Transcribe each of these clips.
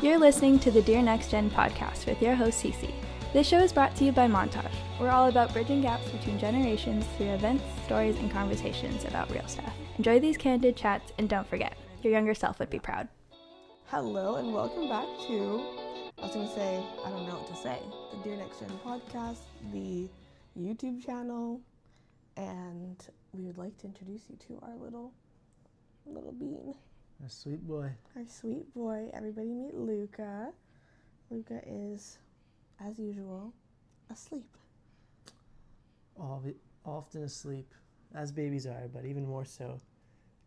You're listening to the Dear Next Gen podcast with your host, Cece. This show is brought to you by Montage. We're all about bridging gaps between generations through events, stories, and conversations about real stuff. Enjoy these candid chats, and don't forget, your younger self would be proud. Hello, and welcome back to, I was going to say, I don't know what to say, the Dear Next Gen podcast, the YouTube channel, and we would like to introduce you to our little bean. Our sweet boy. Our sweet boy. Everybody meet Luca. Luca is, as usual, asleep. Often asleep, as babies are, but even more so,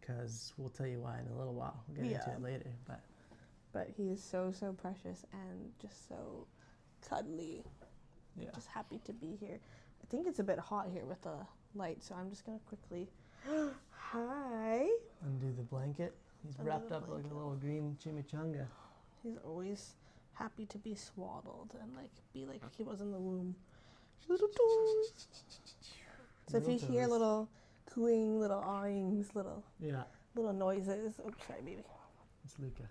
because we'll tell you why in a little while. We'll get into it later. But he is so precious and just so cuddly. Yeah. Just happy to be here. I think it's a bit hot here with the light, so I'm just going to quickly... Hi. Undo the blanket. He's wrapped up like a little green chimichanga. He's always happy to be swaddled and be like he was in the womb. Little toes. So if you hear little cooing, little awings, little noises. Oh, sorry, baby. It's Luca.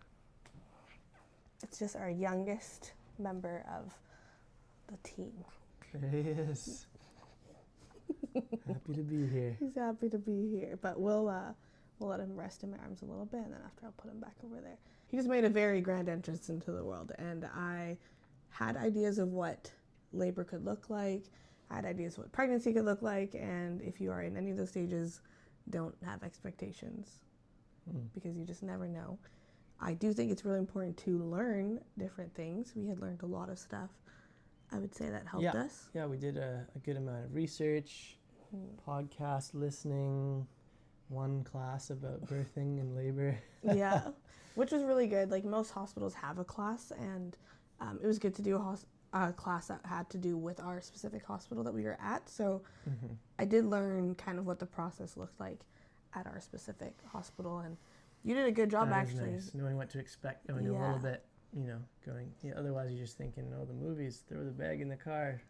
It's just our youngest member of the team. There he is. Happy to be here. He's happy to be here, but we'll let him rest in my arms a little bit, and then after I'll put him back over there. He just made a very grand entrance into the world, and I had ideas of what labor could look like. I had ideas of what pregnancy could look like, and if you are in any of those stages, don't have expectations because you just never know. I do think it's really important to learn different things. We had learned a lot of stuff. I would say that helped us. Yeah, we did a good amount of research, podcast listening, one class about birthing and labor. Yeah, which was really good. Like, most hospitals have a class, and it was good to do a class that had to do with our specific hospital that we were at. So I did learn kind of what the process looked like at our specific hospital, and you did a good job, actually. Nice. Knowing what to expect, knowing a little bit, going. Yeah, otherwise, you're just thinking, the movies, throw the bag in the car,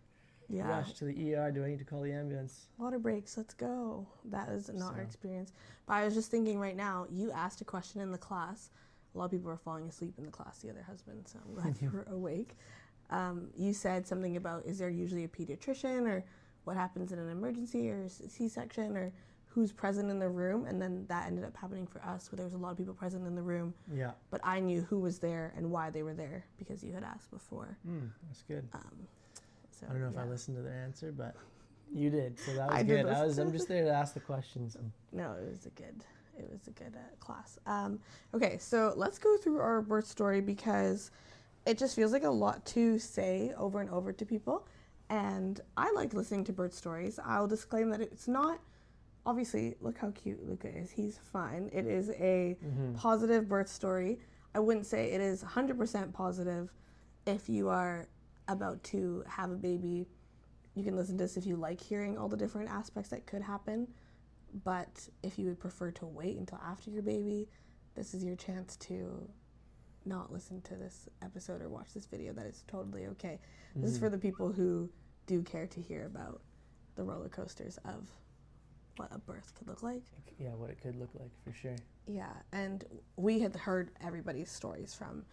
rush to the ER. Do I need to call the ambulance? Water breaks, let's go. That is not our experience. But I was just thinking right now, you asked a question in the class. A lot of people were falling asleep in the class, the other husband, so I'm glad you were awake. You said something about, is there usually a pediatrician, or what happens in an emergency or C-section, or who's present in the room, and then that ended up happening for us, where there was a lot of people present in the room. Yeah. But I knew who was there and why they were there, because you had asked before. That's good. So, I don't know if I listened to their answer, but you did, so that was I good. did I'm just there to ask the questions. No, it was a good class. Okay, so let's go through our birth story, because it just feels like a lot to say over and over to people, and I like listening to birth stories. I'll disclaim that it's not, obviously, look how cute Luca is. He's fine. It is a positive birth story. I wouldn't say it is 100% positive. If you are about to have a baby, you can listen to this if you like hearing all the different aspects that could happen. But if you would prefer to wait until after your baby, this is your chance to not listen to this episode or watch this video. That is totally okay. This is for the people who do care to hear about the roller coasters of what a birth could look like. Yeah, what it could look like, for sure. Yeah, and we had heard everybody's stories from,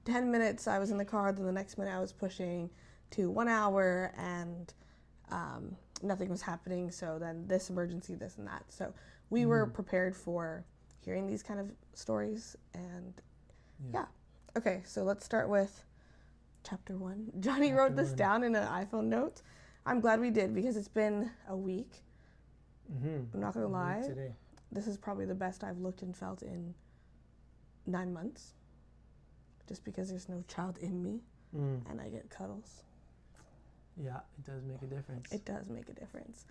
10 minutes I was in the car, then the next minute I was pushing, to 1 hour, and nothing was happening, so then this emergency, this and that. So we were prepared for hearing these kind of stories, and Okay, so let's start with chapter 1. Johnny wrote this down in an iPhone note. I'm glad we did, because it's been a week. I'm not going to lie. Today. This is probably the best I've looked and felt in 9 months, just because there's no child in me, and I get cuddles. Yeah, it does make a difference. It does make a difference.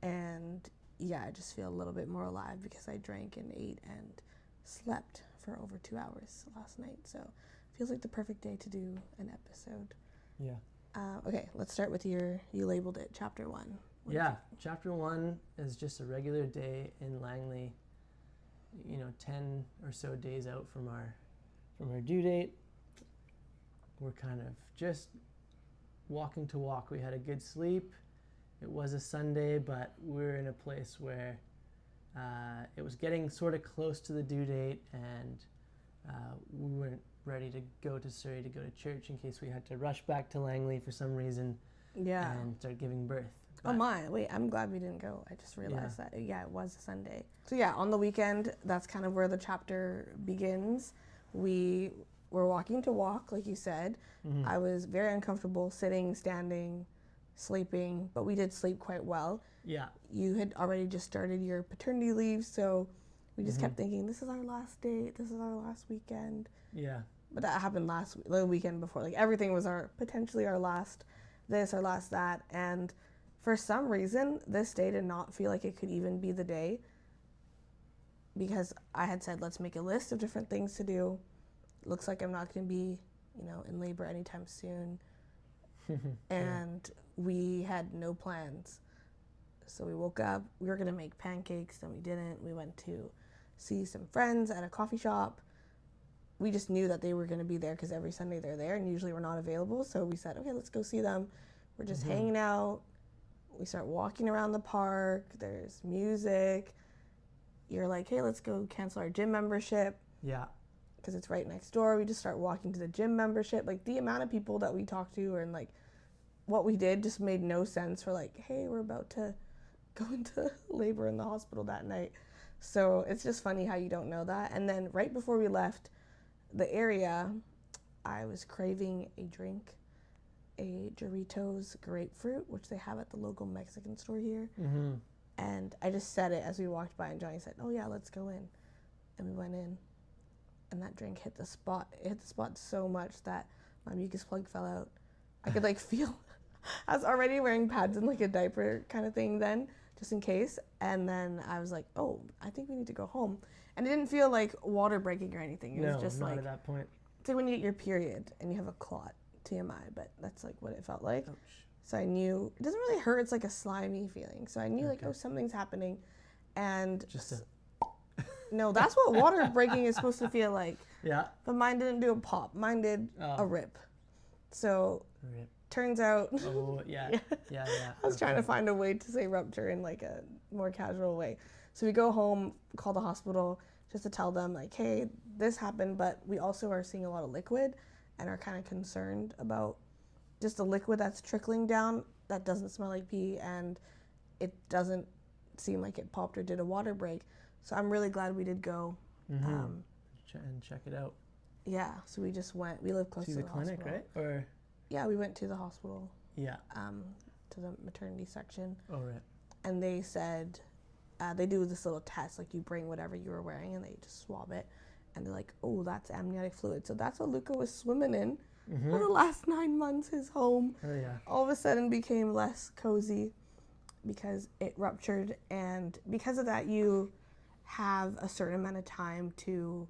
And yeah, I just feel a little bit more alive, because I drank and ate and slept for over 2 hours last night. So it feels like the perfect day to do an episode. Yeah. Okay, let's start with you labeled it chapter 1. Chapter 1 is just a regular day in Langley, 10 or so days out from our due date. We're kind of just walking to walk. We had a good sleep. It was a Sunday, but we're in a place where it was getting sort of close to the due date, and we weren't ready to go to Surrey to go to church in case we had to rush back to Langley for some reason Yeah. and start giving birth. Oh my, wait, I'm glad we didn't go. I just realized that. Yeah, it was a Sunday. So yeah, on the weekend, that's kind of where the chapter begins. We were walking to walk, like you said. Mm-hmm. I was very uncomfortable sitting, standing, sleeping, but we did sleep quite well. Yeah. You had already just started your paternity leave, so we just kept thinking, this is our last date, this is our last weekend. Yeah. But that happened the weekend before. Like everything was potentially our last this, our last that, and for some reason, this day did not feel like it could even be the day because I had said, let's make a list of different things to do. Looks like I'm not going to be, in labor anytime soon. And we had no plans. So we woke up, we were going to make pancakes, then we didn't. We went to see some friends at a coffee shop. We just knew that they were going to be there because every Sunday they're there and usually we're not available. So we said, okay, let's go see them. We're just hanging out. We start walking around the park. There's music. You're like, hey, let's go cancel our gym membership. Yeah. Because it's right next door. We just start walking to the gym membership. Like the amount of people that we talked to and like what we did just made no sense for like, hey, we're about to go into labor in the hospital that night. So it's just funny how you don't know that. And then right before we left the area, I was craving a drink. A Doritos grapefruit, which they have at the local Mexican store here. Mm-hmm. And I just said it as we walked by, and Johnny said, oh yeah, let's go in. And we went in, and that drink hit the spot. It hit the spot so much that my mucus plug fell out. I could like feel, I was already wearing pads and like a diaper kind of thing then, just in case. And then I was like, oh, I think we need to go home. And it didn't feel like water breaking or anything. It was just not like, at that point. it's like when you get your period and you have a clot. TMI, but that's like what it felt like. Ouch. So I knew it doesn't really hurt. It's like a slimy feeling. So I knew like, oh, something's happening, and Just no, that's what water breaking is supposed to feel like. Yeah. But mine didn't do a pop. Mine did a rip. So Rip. turns out. Oh yeah. Yeah. I was trying to find a way to say rupture in like a more casual way. So we go home, call the hospital just to tell them like, hey, this happened, but we also are seeing a lot of liquid. And are kind of concerned about just the liquid that's trickling down that doesn't smell like pee and it doesn't seem like it popped or did a water break. So I'm really glad we did go. And check it out. Yeah, so we just went. We live close to the clinic, hospital. right? Or yeah, we went to the hospital. Yeah. To the maternity section. Oh right. And they said they do this little test, like you bring whatever you were wearing and they just swab it. And they're like, oh, that's amniotic fluid. So that's what Luca was swimming in for the last 9 months. His home all of a sudden became less cozy because it ruptured. And because of that, you have a certain amount of time to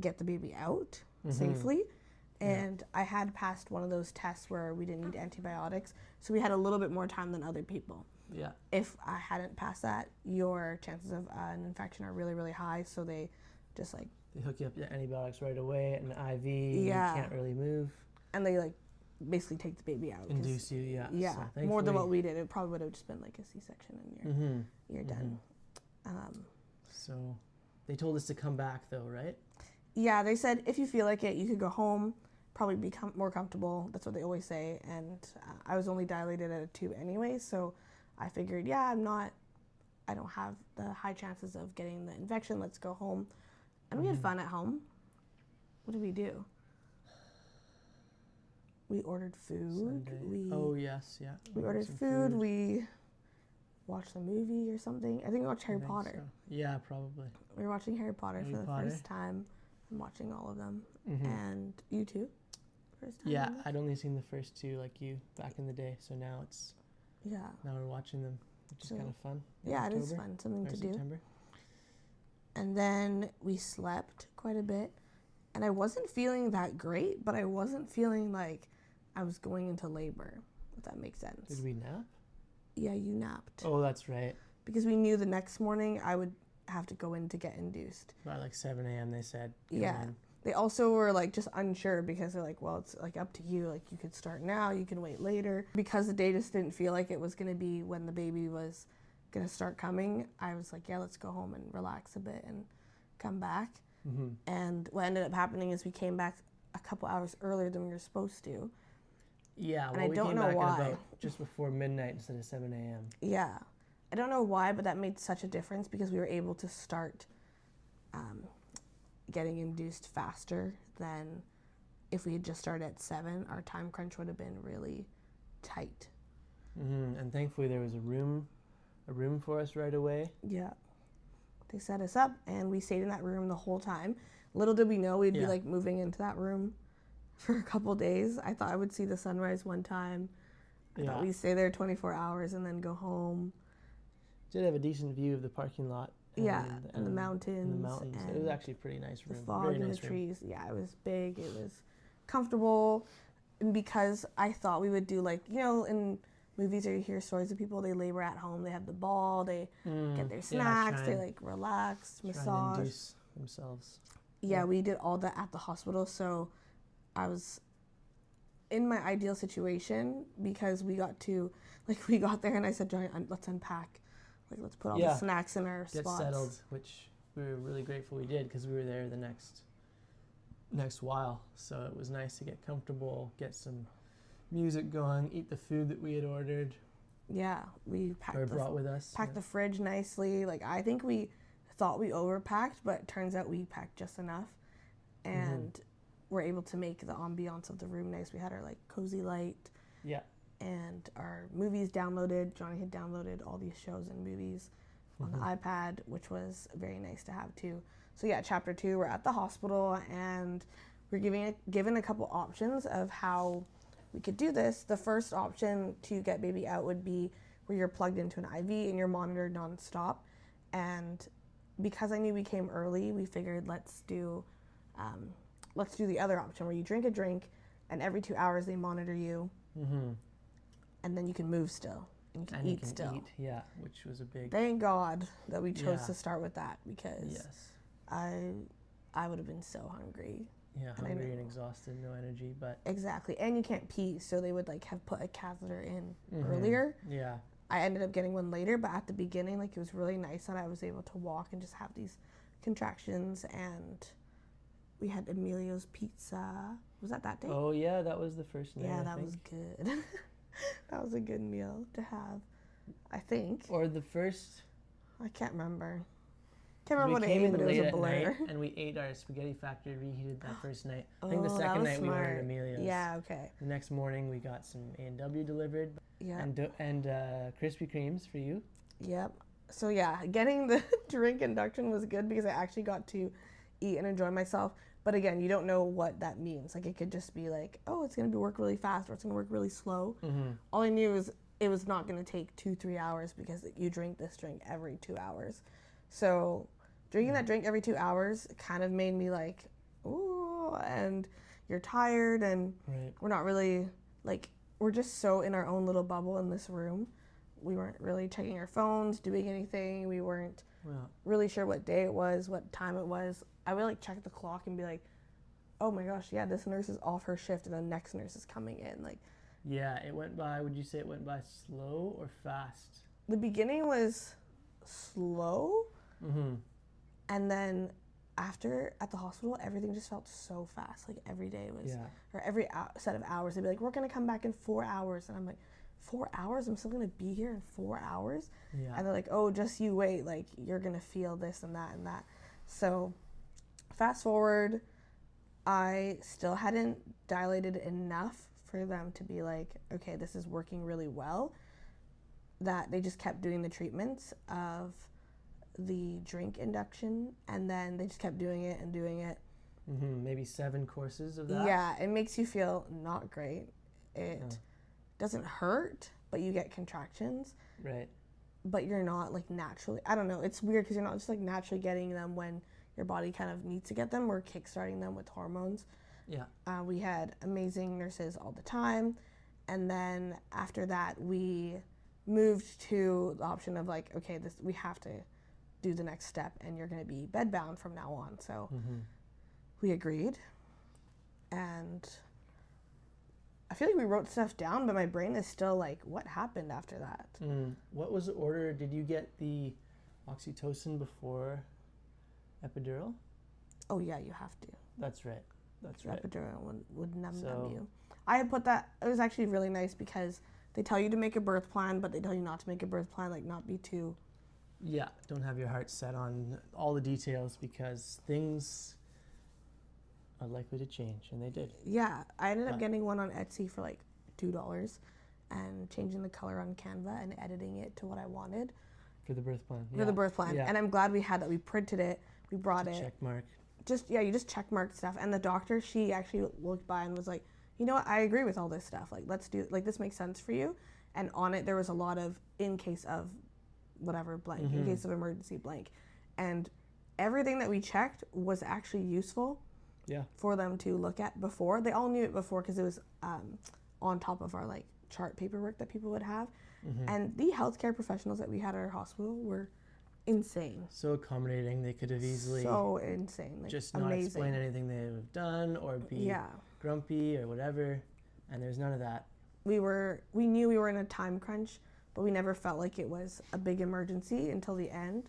get the baby out safely. And I had passed one of those tests where we didn't need antibiotics. So we had a little bit more time than other people. Yeah. If I hadn't passed that, your chances of an infection are really, really high. So they just like, they hook you up to antibiotics right away, an IV, Yeah. you can't really move. and they like basically take the baby out. 'cause- Induce you, yeah. Yeah, So more than thankfully- what we did. It probably would have just been like a C-section and you're done. So they told us to come back though, right? Yeah, they said if you feel like it, you could go home, probably become more comfortable. That's what they always say. And I was only dilated at a 2 anyway, so I figured, yeah, I don't have the high chances of getting the infection. Let's go home. And we had fun at home. What did we do? We ordered food. Sunday. Oh yes, yeah. We ordered some food. We watched a movie or something. I think we watched Harry I think Potter. so. Yeah, probably. We were watching Harry Potter Harry for the Potter. first time. I'm watching all of them. And you too? First time? Yeah, ever? I'd only seen the first 2 like you back in the day, so now Yeah. we're watching them, which is So, kind of fun. in Yeah, it is October fun. Something or to do. September. And then we slept quite a bit. And I wasn't feeling that great, but I wasn't feeling like I was going into labor, if that makes sense. Did we nap? Yeah, you napped. Oh, that's right. Because we knew the next morning I would have to go in to get induced. By like 7 a.m. they said. come Yeah. in. They also were like just unsure because they're like, well, it's like up to you. Like you could start now, you can wait later. Because the day just didn't feel like it was going to be when the baby was going to start coming, I was like, yeah, let's go home and relax a bit and come back. And what ended up happening is we came back a couple hours earlier than we were supposed to. Yeah, And well, I we don't came know back why. at about just before midnight instead of 7 a.m. Yeah. I don't know why, but that made such a difference because we were able to start getting induced faster than if we had just started at 7. Our time crunch would have been really tight. And thankfully there was a room for us right away. Yeah. They set us up and we stayed in that room the whole time. Little did we know we'd be like moving into that room for a couple days. I thought I would see the sunrise one time. I thought we'd stay there 24 hours and then go home. Did have a decent view of the parking lot. And the mountains. And the mountains. And it was actually a pretty nice room. The fog Very and nice the trees. Yeah, it was big. It was comfortable. And because I thought we would do like, you know, in movies where you hear stories of people, they labor at home, they have the ball, they get their snacks, they like relax, massage. And induce themselves. Yeah, we did all that at the hospital. So I was in my ideal situation because we got there and I said, Johnny, let's unpack. Like, let's put all the snacks in our Get spots. settled, which we were really grateful we did because we were there the next while. So it was nice to get comfortable, get some music going, eat the food that we had ordered. Yeah, we brought with us. Packed the fridge nicely. Like, I think we thought we overpacked, but it turns out we packed just enough. And we're able to make the ambiance of the room nice. We had our like cozy light. Yeah. And our movies downloaded. Johnny had downloaded all these shows and movies on the iPad, which was very nice to have too. So yeah, chapter 2, we're at the hospital and we're given a couple options of how we could do this. The first option to get baby out would be where you're plugged into an IV and you're monitored nonstop. And because I knew we came early, we figured let's do the other option where you drink a drink and every 2 hours they monitor you. And then you can move still. And you can eat still. Yeah, which was a big... Thank God that we chose to start with that because I would have been so hungry. Yeah, hungry and exhausted, no energy, but... Exactly. And you can't pee, so they would like have put a catheter in earlier. Yeah. I ended up getting one later, but at the beginning, like, it was really nice that I was able to walk and just have these contractions. And we had Emilio's pizza. Was that day? Oh, yeah, that was the first night, yeah, that was good. That was a good meal to have, I think. Or the first... I can't remember. Can't remember what I ate, but it was a blur. And we ate our spaghetti factory reheated that first night. I think the second night we ordered Emilio's. Yeah, okay. The next morning we got some A&W delivered. Yeah. And Krispy Kremes for you. Yep. So yeah, getting the drink induction was good because I actually got to eat and enjoy myself. But again, you don't know what that means. Like, it could just be like, oh, it's going to work really fast or it's going to work really slow. All I knew is it was not going to take 2-3 hours because you drink this drink every 2 hours. So drinking that drink every 2 hours kind of made me like, ooh, and you're tired and we're not really, like, we're just so in our own little bubble in this room. We weren't really checking our phones, doing anything. We weren't really sure what day it was, what time it was. I would like check the clock and be like, oh my gosh, yeah, this nurse is off her shift and the next nurse is coming in. Like, yeah, it went by, would you say it went by slow or fast? The beginning was slow. And then after at the hospital, everything just felt so fast. Like every day was, or every set of hours, they'd be like, we're going to come back in 4 hours. And I'm like, 4 hours? I'm still going to be here in 4 hours? Yeah. And they're like, oh, just you wait. Like, you're going to feel this and that and that. So fast forward, I still hadn't dilated enough for them to be like, okay, this is working really well. That they just kept doing the treatments of the drink induction, and then they just kept doing it and doing it. Maybe 7 courses of that. Yeah, it makes you feel not great. It doesn't hurt, but you get contractions. Right. But you're not like naturally, I don't know, it's weird because you're not just like naturally getting them when your body kind of needs to get them. We're kickstarting them with hormones. Yeah. We had amazing nurses all the time. And then after that, we moved to the option of like, okay, we have to do the next step and you're going to be bedbound from now on. So we agreed. And I feel like we wrote stuff down, but my brain is still like, what happened after that? What was the order? Did you get the oxytocin before epidural? Oh, yeah, you have to. That's right. That's The right. epidural would numb So- you. I had put that. It was actually really nice because they tell you to make a birth plan, but they tell you not to make a birth plan, like not be too. Yeah, don't have your heart set on all the details because things are likely to change, and they did. Yeah, I ended up But- getting one on Etsy for like $2 and changing the color on Canva and editing it to what I wanted For the birth plan. for the birth plan. Yeah. And I'm glad we had that. We printed it, we brought it. Check mark. You just check mark stuff. And the doctor, she actually looked by and was like, you know what, I agree with all this stuff. Like, let's do, like, this makes sense for you. And on it, there was a lot of in case of whatever blank, in case of emergency blank. And everything that we checked was actually useful Yeah. for them to look at before. They all knew it before because it was on top of our like chart paperwork that people would have. And the healthcare professionals that we had at our hospital were insane. So accommodating. They could have easily So insane. Like, just not amazing. explain anything they have done or be Yeah. grumpy or whatever. And there's none of that. We knew we were in a time crunch, but we never felt like it was a big emergency until the end.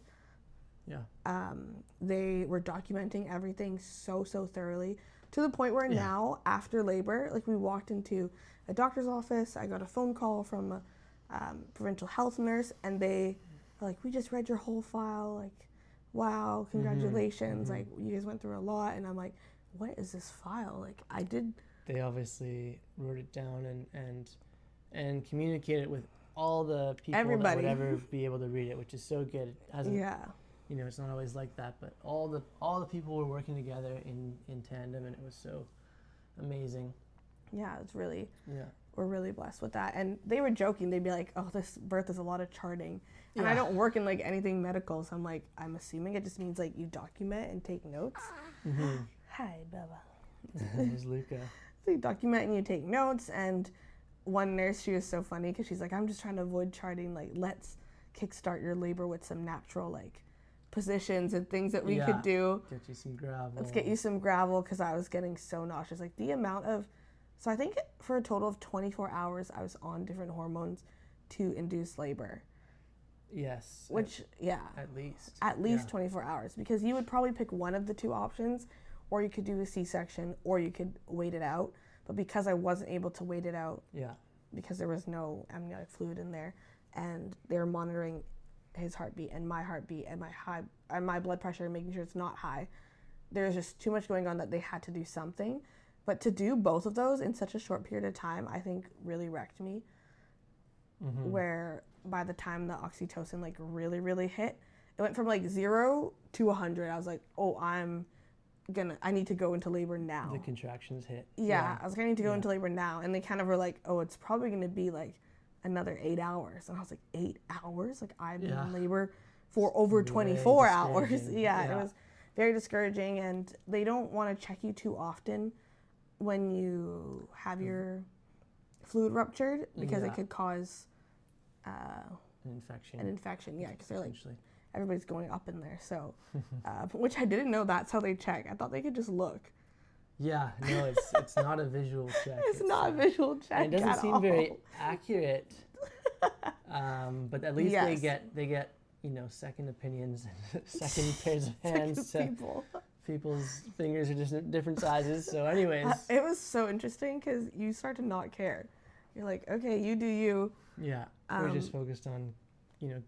Yeah. They were documenting everything so thoroughly to the point where now after labor, like we walked into a doctor's office, I got a phone call from a provincial health nurse, and they were like, we just read your whole file, like, wow, congratulations, like you guys went through a lot. And I'm like, what is this file? Like, I did. They obviously wrote it down and communicated it with all the people Everybody. that would ever be able to read it, which is so good. It hasn't, Yeah. you know, it's not always like that, but all the people were working together in tandem, and it was so amazing. Yeah, it's really, Yeah. we're really blessed with that. And they were joking. They'd be like, oh, this birth is a lot of charting. And I Yeah. don't work in like anything medical, so I'm like, I'm assuming it just means like you document and take notes. Hi, Bella. There's Luca. So you document and you take notes. And one nurse, she was so funny because she's like, I'm just trying to avoid charting. Like, let's kickstart your labor with some natural like positions and things that we Yeah. could do. Get you some gravel. Let's get you some gravel, because I was getting so nauseous. Like the amount of, so I think for a total of 24 hours, I was on different hormones to induce labor. Yes. Which, yeah, at least. at least Yeah. 24 hours, because you would probably pick one of the two options, or you could do a C-section, or you could wait it out. But because I wasn't able to wait it out, Yeah. because there was no amniotic fluid in there, and they were monitoring his heartbeat and my blood pressure and making sure it's not high. There's just too much going on that they had to do something. But to do both of those in such a short period of time, I think really wrecked me. Where by the time the oxytocin like really hit, it went from like 0 to 100. I was like, oh, I need to go into labor now. The contractions hit. Yeah, I was like, I need to go Yeah. into labor now. And they kind of were like, oh, it's probably going to be like another 8 hours. And I was like, 8 hours? Like, I've been Yeah. in labor for over Way 24 hours. discouraging. Yeah, Yeah. it was very discouraging. And they don't want to check you too often when you have your fluid ruptured, because Yeah. it could cause An infection. an infection. Yeah, because they're like, essentially. everybody's going up in there. So, which I didn't know that's how they check. I thought they could just look. Yeah, no, it's not a visual check. It's not a visual check. And it doesn't at seem all. very accurate. But at least Yes. they get second opinions and second pairs of hands. To People. people's fingers are just different sizes. So, anyways, It was so interesting because you start to not care. You're like, okay, you do you. yeah, we're just focused on,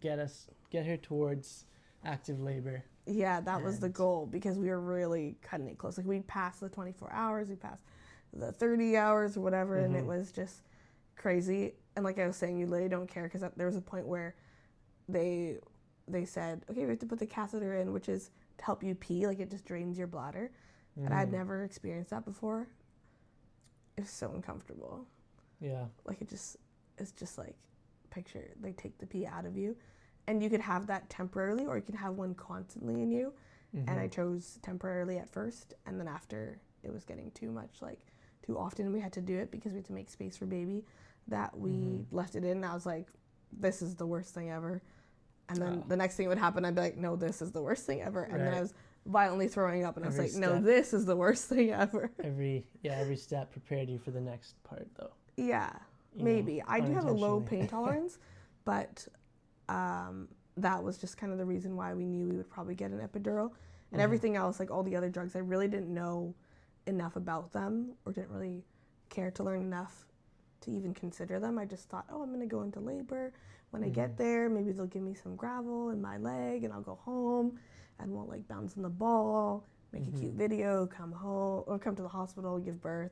get her towards active labor. Yeah, that was the And- goal, because we were really cutting it close. Like, we passed the 24 hours, we passed the 30 hours or whatever, and it was just crazy. And like I was saying, you literally don't care, because there was a point where they said, okay, we have to put the catheter in, which is to help you pee. Like, it just drains your bladder. And I had never experienced that before. It was so uncomfortable. Yeah. Like, it's just like, picture, they take the pee out of you. And you could have that temporarily, or you could have one constantly in you. And I chose temporarily at first, and then after it was getting too much, like too often we had to do it because we had to make space for baby, that we left it in. And I was like, this is the worst thing ever. And then the next thing would happen, I'd be like, no, this is the worst thing ever. And then Right. I was violently throwing up, and I was Every like, no, step. this is the worst thing ever. Every step prepared you for the next part, though. Yeah, You know, maybe. I do have a low unintentionally. pain tolerance, but that was just kind of the reason why we knew we would probably get an epidural. And everything else, like all the other drugs, I really didn't know enough about them or didn't really care to learn enough to even consider them. I just thought, oh, I'm going to go into labor. When I get there, maybe they'll give me some gravel in my leg and I'll go home and won't like bounce on the ball, make a cute video, come home or come to the hospital, give birth.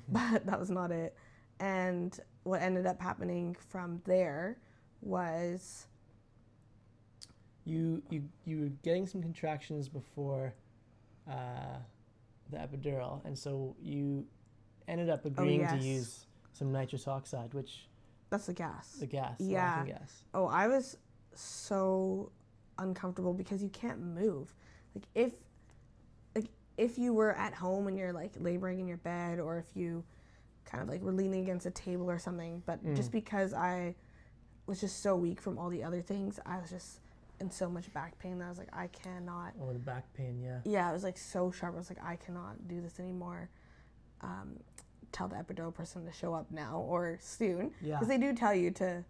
But that was not it. And what ended up happening from there was you were getting some contractions before the epidural, and so you ended up agreeing to use some nitrous oxide, which that's the gas. The Yeah. laughing gas. Oh, I was so uncomfortable because you can't move. Like if you were at home and you're like laboring in your bed, or if you kind of like were leaning against a table or something, but just because I was just so weak from all the other things, I was just in so much back pain that I was like, I cannot. Oh, the back pain, yeah. Yeah, it was like so sharp. I was like, I cannot do this anymore. Tell the epidural person to show up now or soon. Yeah. Because they do tell you to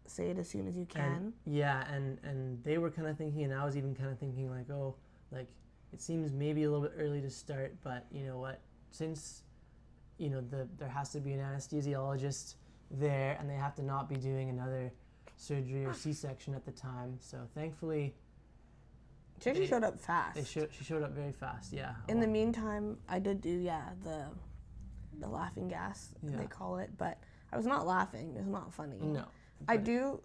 say it as soon as you can. And they were kind of thinking, and I was even kind of thinking like, oh, like it seems maybe a little bit early to start, but you know what? Since, you know, there has to be an anesthesiologist there and they have to not be doing another surgery or C-section at the time. So thankfully, she actually showed up fast. She showed up very fast, yeah. In the meantime, I did do, the laughing gas, they call it, but I was not laughing. It was not funny. No. I do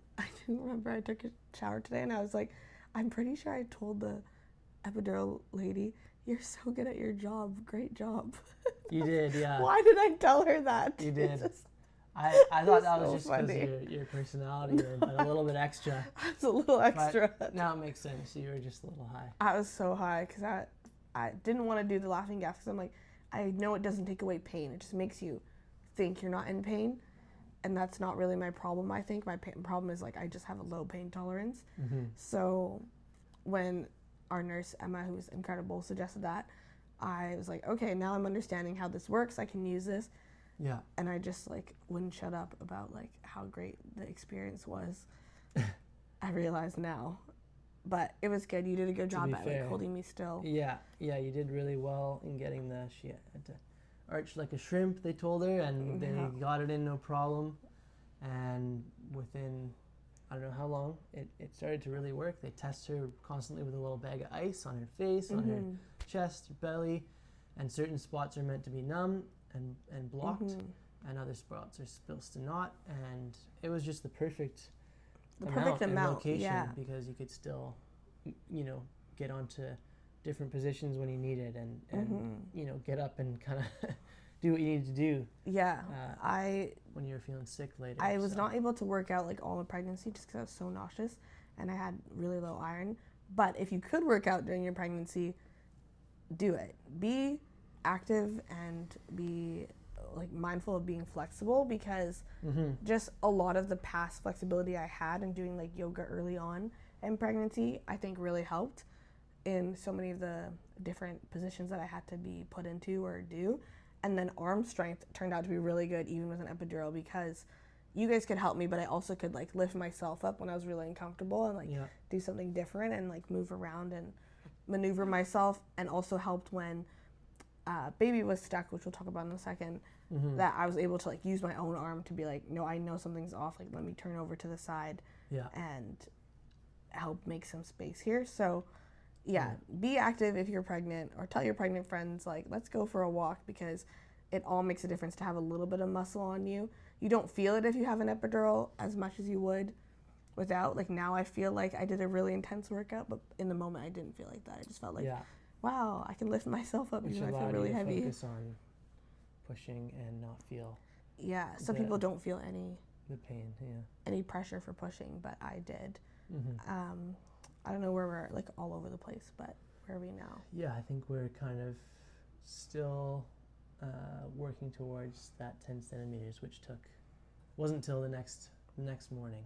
remember I took a shower today and I was like, I'm pretty sure I told the epidural lady, you're so good at your job. Great job. You did, yeah. Why did I tell her that? You did. I thought that was just because your personality, but a little bit extra. It's a little extra. But now it makes sense. You were just a little high. I was so high because I didn't want to do the laughing gas because I'm like, I know it doesn't take away pain. It just makes you think you're not in pain. And that's not really my problem, I think. My problem is, like, I just have a low pain tolerance. So when our nurse, Emma, who was incredible, suggested that, I was like, okay, now I'm understanding how this works. I can use this. Yeah. And I just, like, wouldn't shut up about, like, how great the experience was. I realize now. But it was good. You did a good job at like holding me still. Yeah, you did really well in getting she had to arch like a shrimp, they told her, and they got it in no problem. And within, I don't know how long, it started to really work. They test her constantly with a little bag of ice on her face, on her chest, her belly, and certain spots are meant to be numb and blocked, and other spots are supposed to not. And it was just the perfect amount, location, because you could still, you know, get onto different positions when you needed and you know, get up and kind of do what you needed to do. Yeah, when you were feeling sick later. I was not able to work out like all the pregnancy just because I was so nauseous and I had really low iron. But if you could work out during your pregnancy, do it. Be active and be like mindful of being flexible, because just a lot of the past flexibility I had in doing like yoga early on in pregnancy, I think really helped in so many of the different positions that I had to be put into or do. And then arm strength turned out to be really good even with an epidural, because you guys could help me, but I also could like lift myself up when I was really uncomfortable and like do something different and like move around and maneuver myself. And also helped when baby was stuck, which we'll talk about in a second, that I was able to like use my own arm to be like, no, I know something's off, like let me turn over to the side and help make some space here. So be active if you're pregnant, or tell your pregnant friends like, let's go for a walk, because it all makes a difference to have a little bit of muscle on you. You don't feel it if you have an epidural as much as you would without. Like now I feel like I did a really intense workout, but in the moment I didn't feel like that. I just felt like, wow, I can lift myself up even though I feel really heavy. Focus on pushing and not feel. Yeah, some people don't feel any pain, any pressure for pushing, but I did. I don't know where we're like all over the place, but where are we now? Yeah, I think we're kind of still working towards that 10 centimeters, which wasn't till the next morning.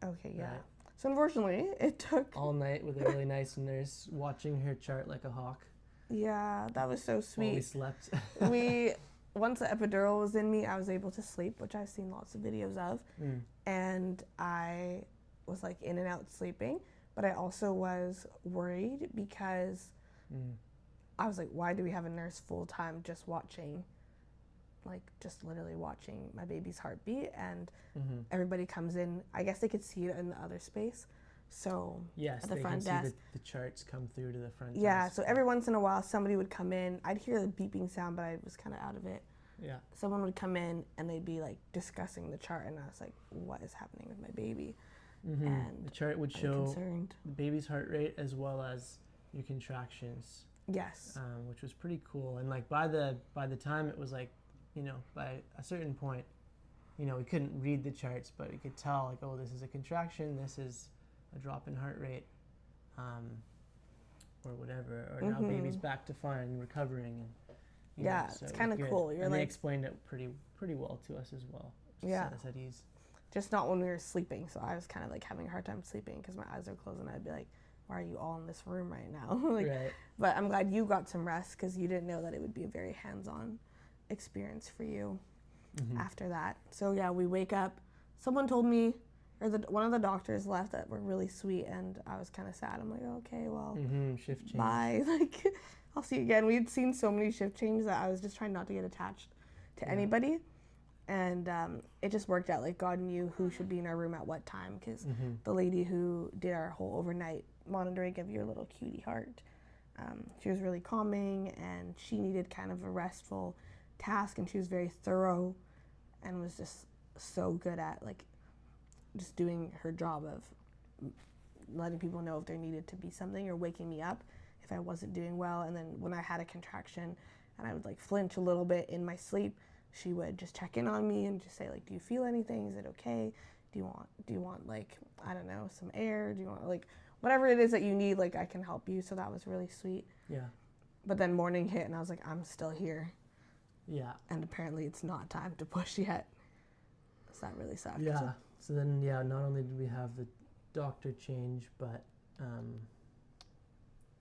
Okay, yeah. Right. So unfortunately, it took all night with a really nice nurse watching her chart like a hawk. Yeah, that was so sweet. While we slept. Once the epidural was in me, I was able to sleep, which I've seen lots of videos of. And I was like in and out sleeping, but I also was worried because I was like, why do we have a nurse full time just watching, like just literally watching my baby's heartbeat? And everybody comes in. I guess they could see it in the other space. So yes, at the they front can desk, see the charts come through to the front yeah. desk. So every once in a while, somebody would come in. I'd hear the beeping sound, but I was kind of out of it. Yeah. Someone would come in and they'd be like discussing the chart, and I was like, what is happening with my baby? And the chart would I'm show concerned. the baby's heart rate as well as your contractions, Yes. which was pretty cool. And like by the time it was like, you know, by a certain point, you know, we couldn't read the charts, but we could tell like, oh, this is a contraction, this is a drop in heart rate, or whatever, or now baby's back to fine, recovering, and you know, so it's kind of cool. You're and like, they explained it pretty well to us as well. Just Yeah. set us at ease. just not when we were sleeping. So I was kind of like having a hard time sleeping because my eyes are closed, and I'd be like, why are you all in this room right now? Like, Right. but I'm glad you got some rest because you didn't know that it would be a very hands-on experience for you after that. So yeah, we wake up. Someone told me, or one of the doctors left that were really sweet, and I was kind of sad. I'm like, okay, well, Shift change. bye. Like, I'll see you again. We had seen so many shift changes that I was just trying not to get attached to anybody. And it just worked out. Like, God knew who should be in our room at what time, because the lady who did our whole overnight monitoring of your little cutie heart, she was really calming, and she needed kind of a restful task, and she was very thorough and was just so good at, like, just doing her job of letting people know if there needed to be something, or waking me up if I wasn't doing well. And then when I had a contraction and I would like flinch a little bit in my sleep, she would just check in on me and just say, like, do you feel anything? Is it okay? Do you want like, I don't know, some air? Do you want like whatever it is that you need, like, I can help you. So that was really sweet. Yeah. But then morning hit and I was like, I'm still here. Yeah. And apparently it's not time to push yet. So that really sucked. Yeah. So then, not only did we have the doctor change, but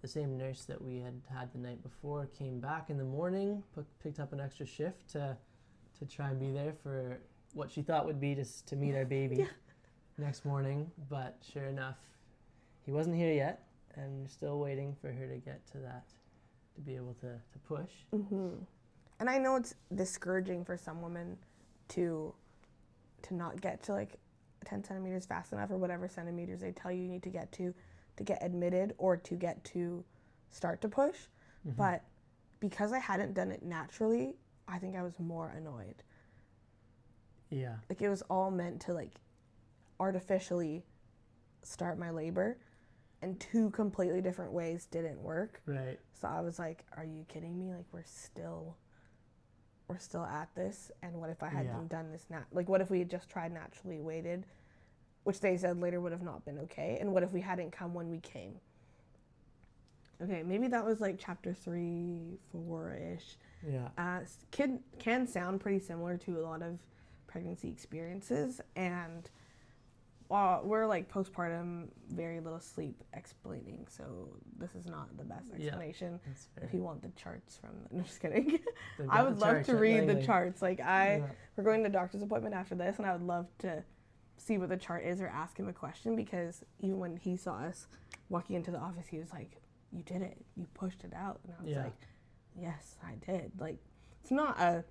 the same nurse that we had the night before came back in the morning, picked up an extra shift to try and be there for what she thought would be just to meet our baby next morning. But sure enough, he wasn't here yet, and we're still waiting for her to get to that, to be able to push. And I know it's discouraging for some women to not get to like 10 centimeters fast enough, or whatever centimeters they tell you need to get to get admitted or to get to start to push. But because I hadn't done it naturally, I think I was more annoyed. Yeah. Like, it was all meant to like artificially start my labor, and two completely different ways didn't work. Right. So I was like, are you kidding me? Like, we're still at this, and what if I hadn't done this like, what if we had just tried naturally, waited, which they said later would have not been okay, and what if we hadn't come when we came? Okay, maybe that was like chapter 3, 4-ish. Yeah. Kid can sound pretty similar to a lot of pregnancy experiences, and we're like postpartum, very little sleep explaining, so this is not the best explanation. That's fair. If you want the charts from no, just kidding. They've I got would the love charts to at read the Langley. charts. Like, we're going to a doctor's appointment after this, and I would love to see what the chart is or ask him a question, because even when he saw us walking into the office, he was like, you did it, you pushed it out. And I was like, yes, I did. Like, it's not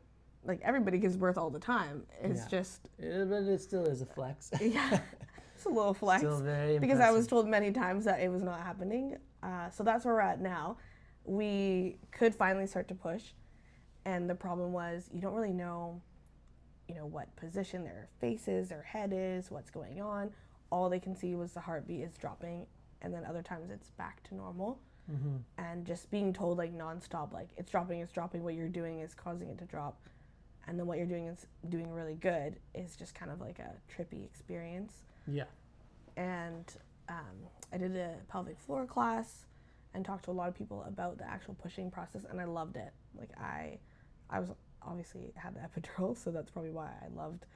like everybody gives birth all the time. It's just but it still is a flex. it's a little flex. Still very impressive. Because I was told many times that it was not happening. So that's where we're at now. We could finally start to push, and the problem was you don't really know, what position their face is, their head is, what's going on. All they can see was the heartbeat is dropping, and then other times it's back to normal. And just being told like nonstop, like, it's dropping, what you're doing is causing it to drop, and then what you're doing is doing really good, is just kind of like a trippy experience. Yeah. And I did a pelvic floor class and talked to a lot of people about the actual pushing process, and I loved it. Like, I was obviously had the epidural, so that's probably why I loved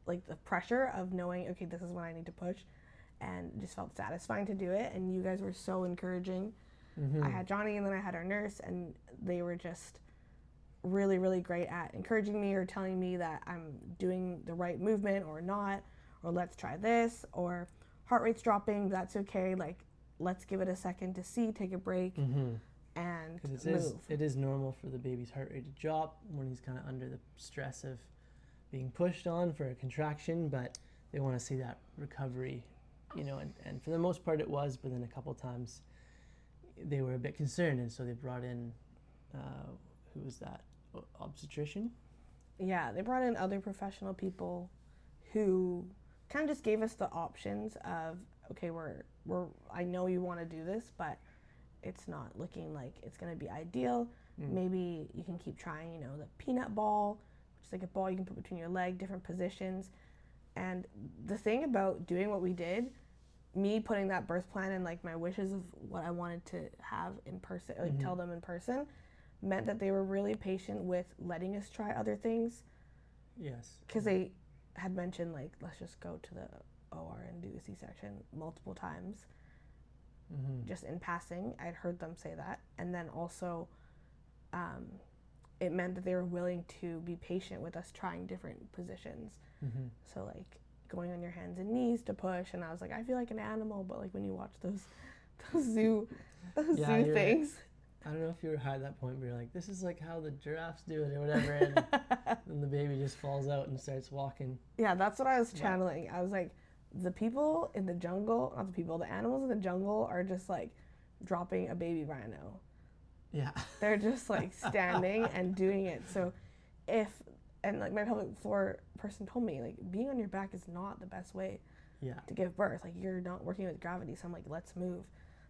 like the pressure of knowing, okay, this is when I need to push, and it just felt satisfying to do it. And you guys were so encouraging. I had Johnny, and then I had our nurse, and they were just really, really great at encouraging me or telling me that I'm doing the right movement or not, or let's try this, or heart rate's dropping, that's okay, like, let's give it a second to see, take a break. and 'Cause move. it is normal for the baby's heart rate to drop when he's kind of under the stress of being pushed on for a contraction, but they want to see that recovery, you know, and for the most part it was, but then a couple times they were a bit concerned, and so they brought in, who was that, obstetrician? Yeah, they brought in other professional people who kind of just gave us the options of, okay, we're I know you want to do this, but it's not looking like it's going to be ideal. Maybe you can keep trying, you know, the peanut ball, which is like a ball you can put between your leg, different positions. And the thing about doing what we did, me putting that birth plan and like my wishes of what I wanted to have in person, like tell them in person, meant that they were really patient with letting us try other things. Yes. Because they had mentioned, like, let's just go to the OR and do a C-section multiple times. Just in passing, I'd heard them say that. And then also, it meant that they were willing to be patient with us trying different positions. So, like, going on your hands and knees to push. And I was like, I feel like an animal. But, like, when you watch those zoo things. I don't know if you were high at that point, but you're like, this is like how the giraffes do it or whatever, and then the baby just falls out and starts walking. Yeah, that's what I was channeling. I was like, the people in the jungle, not the people, the animals in the jungle are just like dropping a baby rhino. Yeah. They're just like standing and doing it. So and like my pelvic floor person told me, like, being on your back is not the best way to give birth. Like, you're not working with gravity. So I'm like, let's move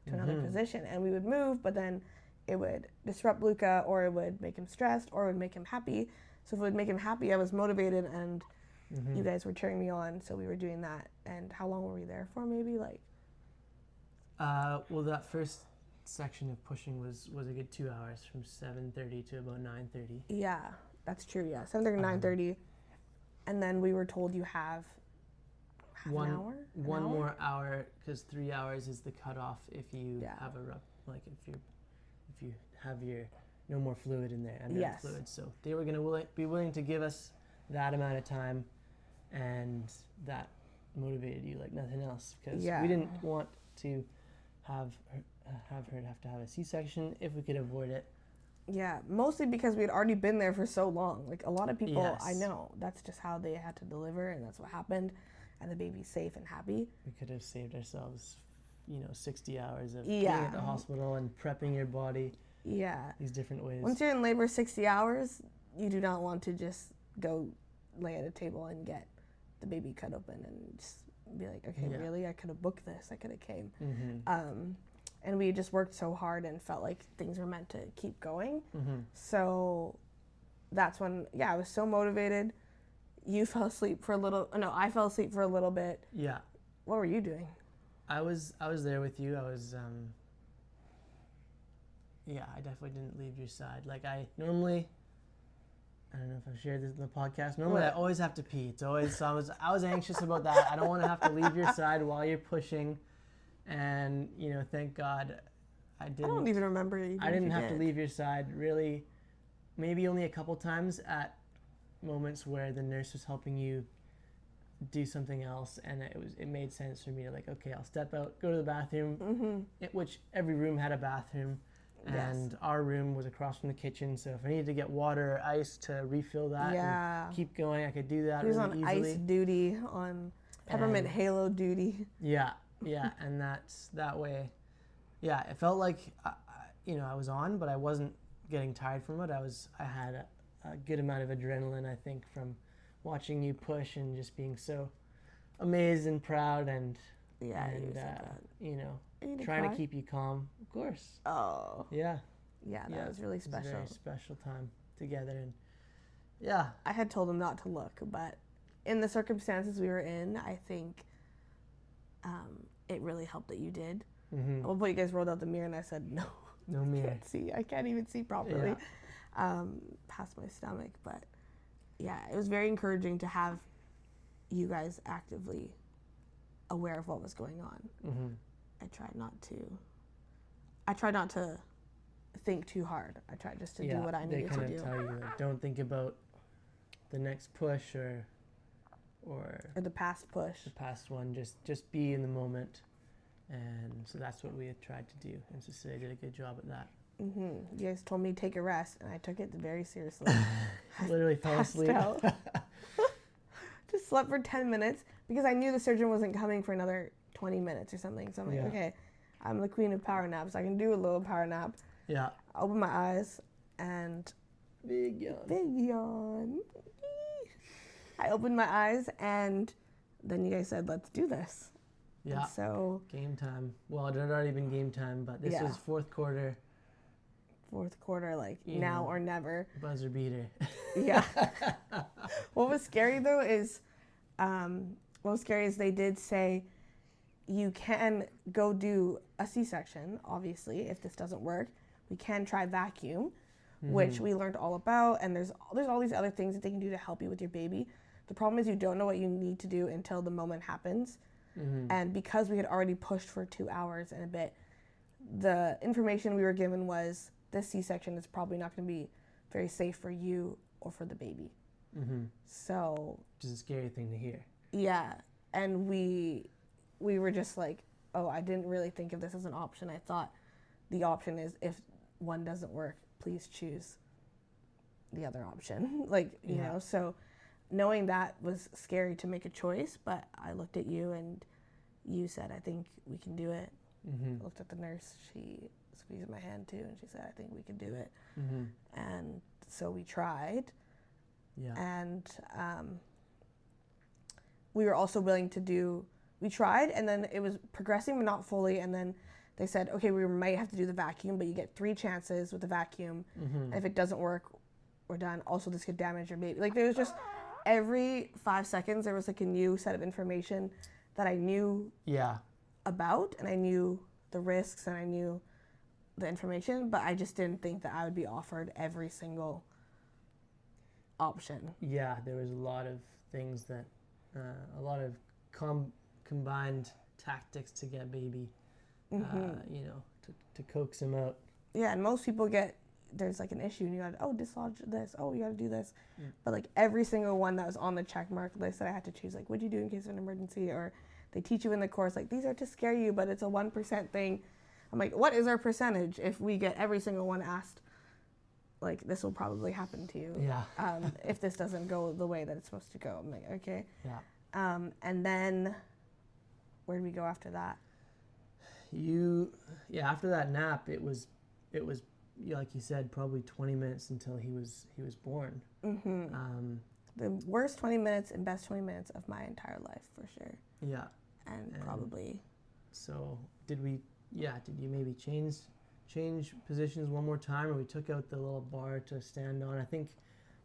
to another position. And we would move, but then it would disrupt Luca, or it would make him stressed, or it would make him happy. So if it would make him happy, I was motivated, and you guys were cheering me on, so we were doing that. And how long were we there for? Maybe like well, that first section of pushing was a good 2 hours, from 7:30 to about 9:30. Yeah, that's true. Yeah, 7:30 to 9:30, and then we were told you have an hour. One more hour, because 3 hours is the cutoff if you have if you have your no more fluid in there, amniotic fluid. So they were gonna be willing to give us that amount of time, and that motivated you like nothing else, because we didn't want to have her have to have a C-section if we could avoid it. Yeah, mostly because we had already been there for so long. Like, a lot of people I know, that's just how they had to deliver, and that's what happened, and the baby's safe and happy. We could have saved ourselves, 60 hours of being at the hospital and prepping your body these different ways. Once you're in labor 60 hours, you do not want to just go lay at a table and get the baby cut open and just be like, okay, really? I could have booked this. I could have came. And we just worked so hard and felt like things were meant to keep going. So that's when, I was so motivated. You fell asleep for a little. No, I fell asleep for a little bit. Yeah. What were you doing? I was there with you. I was, I definitely didn't leave your side. Like, I don't know if I've shared this in the podcast. Normally, I always have to pee. It's always, so I was anxious about that. I don't want to have to leave your side while you're pushing. And, thank God I didn't. I don't even remember you. I didn't have to leave your side, really. Maybe only a couple times at moments where the nurse was helping you do something else, and it made sense for me to, like, okay, I'll step out, go to the bathroom, which every room had a bathroom, and our room was across from the kitchen, so if I needed to get water or ice to refill that and keep going, I could do that really easily. He was on ice duty, on peppermint halo duty. Yeah, and that's that way. Yeah, it felt like, I was on, but I wasn't getting tired from it. I had a good amount of adrenaline, I think, from watching you push and just being so amazed and proud and trying to keep you calm, of course. Oh. Yeah, that was really special. It was a very special time together, and I had told him not to look, but in the circumstances we were in, I think it really helped that you did. At one point you guys rolled out the mirror and I said, no mirror. I can't see. I can't even see properly past my stomach, but it was very encouraging to have you guys actively aware of what was going on. I tried not to think too hard. I tried just to do what I needed to do. They kind of tell you, like, don't think about the next push or the past push. The past one. Just be in the moment. And so that's what we had tried to do. And Cecilia did a good job at that. You guys told me to take a rest, and I took it very seriously. Literally fell asleep. Just slept for 10 minutes because I knew the surgeon wasn't coming for another 20 minutes or something. So I'm like, okay, I'm the queen of power naps. I can do a little power nap. Yeah. I open my eyes and Big yawn. big yawn. I opened my eyes and then you guys said, let's do this. Yeah. And so game time. Well, it had already been game time, but this was fourth quarter. Fourth quarter, like now or never. Buzzer beater. Yeah. What was scary though is, they did say you can go do a C-section, obviously, if this doesn't work. We can try vacuum, which we learned all about, and there's all these other things that they can do to help you with your baby. The problem is you don't know what you need to do until the moment happens. And because we had already pushed for 2 hours and a bit, the information we were given was this C-section is probably not going to be very safe for you or for the baby. So, which is a scary thing to hear. Yeah, and we were just like, oh, I didn't really think of this as an option. I thought the option is if one doesn't work, please choose the other option. Like, you know, so knowing that was scary to make a choice, but I looked at you and you said, I think we can do it. I looked at the nurse, she squeezed my hand too, and she said, I think we can do it. And so we tried. Yeah. And we were also willing to do, we tried, and then it was progressing, but not fully, and then they said, okay, we might have to do the vacuum, but you get 3 chances with the vacuum. And if it doesn't work, we're done. Also, this could damage your baby. Like, there was just, every 5 seconds, there was like a new set of information that I knew about, and I knew the risks, and I knew the information, but I just didn't think that I would be offered every single option. Yeah, there was a lot of things that, a lot of combined tactics to get baby, you know, to coax him out. Yeah, and most people there's like an issue and you gotta, dislodge this, you gotta do this. But like every single one that was on the check mark list that I had to choose, like, what'd you do in case of an emergency? Or they teach you in the course, like, these are to scare you, but it's a 1% thing. I'm like, what is our percentage if we get every single one asked? Like, this will probably happen to you. Yeah. If this doesn't go the way that it's supposed to go. I'm like, okay. Yeah. And then where did we go after that? After that nap, it was like you said, probably 20 minutes until he was born. The worst 20 minutes and best 20 minutes of my entire life, for sure. Yeah. And probably. So did you maybe change positions one more time, or we took out the little bar to stand on? I think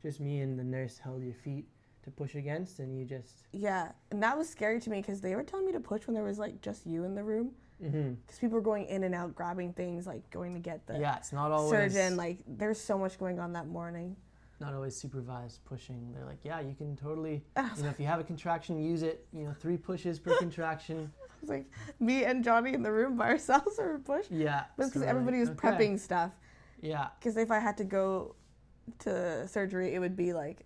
just me and the nurse held your feet to push against, and you just... Yeah, and that was scary to me because they were telling me to push when there was like just you in the room. Because people were going in and out, grabbing things, like going to get the it's not always surgeon. Like, there's so much going on that morning. Not always supervised pushing. They're like, yeah, you can totally, if you have a contraction, use it. 3 pushes per contraction. It was like me and Johnny in the room by ourselves or push. Yeah. But because everybody was prepping stuff. Yeah. Because if I had to go to surgery, it would be like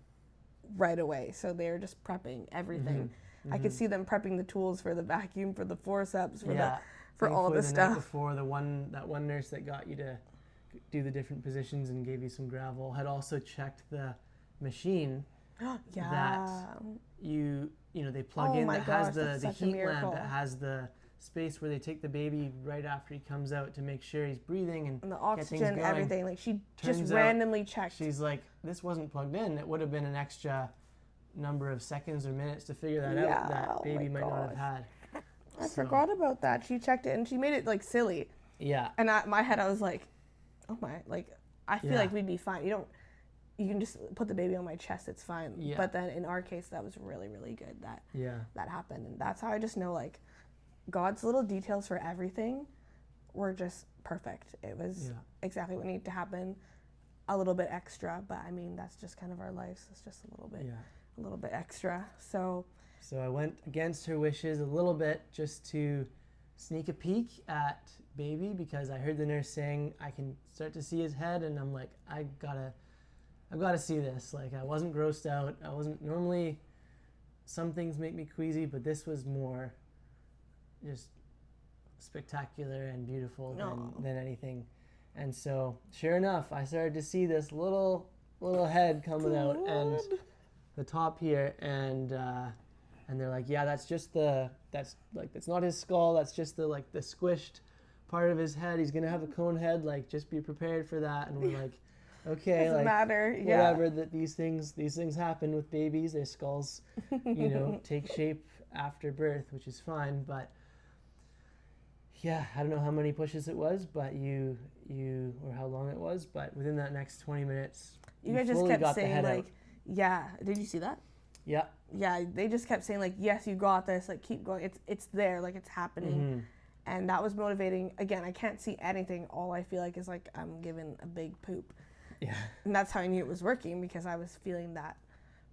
right away. So they were just prepping everything. I could see them prepping the tools for the vacuum, for the forceps, for all the stuff. Night before, that one nurse that got you to do the different positions and gave you some gravel had also checked the machine that they plug in, that has the heat lamp, that has the space where they take the baby right after he comes out to make sure he's breathing and the oxygen, everything. Like, she just randomly checked. She's like, this wasn't plugged in. It would have been an extra number of seconds or minutes to figure that out that baby might not have had. I forgot about that. She checked it and she made it like silly. Yeah. And in my head I was like, oh my, like, I feel like we'd be fine. You can just put the baby on my chest, it's fine. Yeah. But then in our case, that was really, really good that happened. And that's how I just know, like, God's little details for everything were just perfect. It was exactly what needed to happen. A little bit extra, but I mean, that's just kind of our lives. It's just a little bit extra. So I went against her wishes a little bit just to sneak a peek at baby, because I heard the nurse saying I can start to see his head, and I'm like, I've got to see this. Like, I wasn't grossed out. I wasn't, normally some things make me queasy, but this was more just spectacular and beautiful than anything. And so, sure enough, I started to see this little head coming out, and the top here, and they're like, yeah, that's not his skull. That's just the squished part of his head. He's gonna have a cone head. Like, just be prepared for that. And we're like, okay, doesn't matter. Whatever. That these things happen with babies. Their skulls, take shape after birth, which is fine. But yeah, I don't know how many pushes it was, but or how long it was, but within that next 20 minutes, you guys just kept saying like, yeah. Did you see that? Yeah. Yeah, they just kept saying like, yes, you got this. Like, keep going. It's there. Like, it's happening. And that was motivating. Again, I can't see anything. All I feel like is like I'm giving a big poop. Yeah. And that's how I knew it was working, because I was feeling that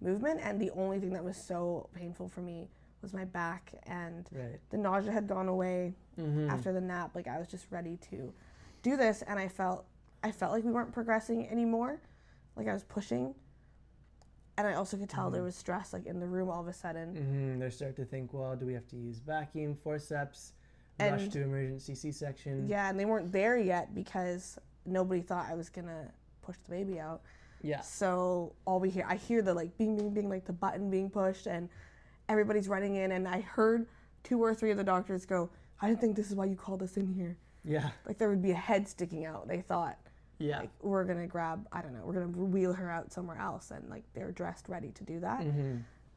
movement. And the only thing that was so painful for me was my back, and the nausea had gone away after the nap. Like, I was just ready to do this, and I felt like we weren't progressing anymore. Like, I was pushing, and I also could tell there was stress, like, in the room all of a sudden. They start to think, well, do we have to use vacuum, forceps, rush to emergency C-section? Yeah, and they weren't there yet because nobody thought I was gonna push the baby out. Yeah. So I hear the like bing, bing, bing, like the button being pushed, and everybody's running in, and I heard 2 or 3 of the doctors go, I didn't think this is why you called us in here. Yeah. Like, there would be a head sticking out. They thought, like, we're going to grab, I don't know, we're going to wheel her out somewhere else. And, like, they're dressed ready to do that.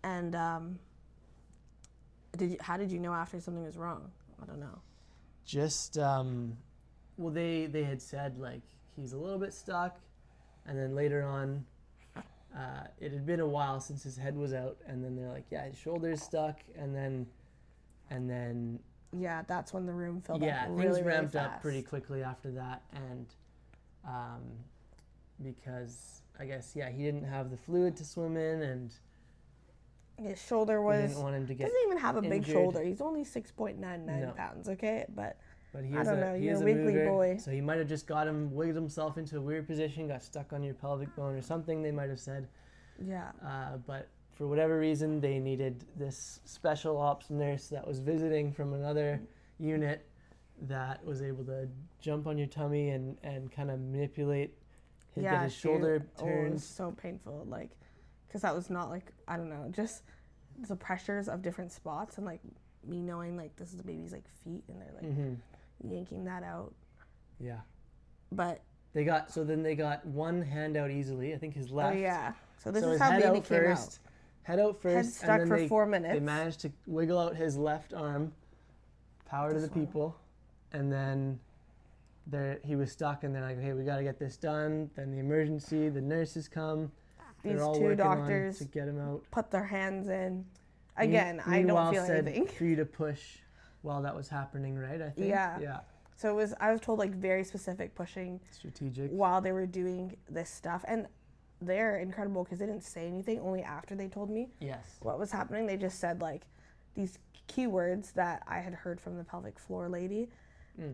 And how did you know after something was wrong? I don't know. Just, well, they had said, like, he's a little bit stuck. And then later on, it had been a while since his head was out. And then they're like, yeah, his shoulder's stuck. And then yeah, that's when the room filled up really, things really ramped fast. up pretty quickly after that. And because I guess, he didn't have the fluid to swim in, and his shoulder was, didn't want him to get doesn't even have a big injured. shoulder. He's only 6.99 pounds, okay? But he I is don't know, he you're is a a wiggly mover, boy. so he might have just wiggled himself into a weird position, got stuck on your pelvic bone or something, they might have said. Yeah. But for whatever reason, they needed this special ops nurse that was visiting from another unit that was able to jump on your tummy and kind of manipulate get his shoulder turned. It was so painful, like, because that was not like, I don't know, just the pressures of different spots, and like me knowing like this is the baby's like feet, and they're like yanking that out. Yeah. But they got one hand out easily. I think his left. Oh yeah. So this is how baby came out. Head out first. Head stuck for 4 minutes. They managed to wiggle out his left arm. Power to the people, and then he was stuck, and then like, hey, we got to get this done. Then the emergency, the nurses come. These They're all 2 doctors to get him out. Put their hands in. Again, I don't feel anything. For you to push while that was happening, right? I think. Yeah. So I was told like very specific pushing. Strategic. While they were doing this stuff, and they're incredible because they didn't say anything. Only after they told me. Yes. What was happening, they just said like these keywords that I had heard from the pelvic floor lady.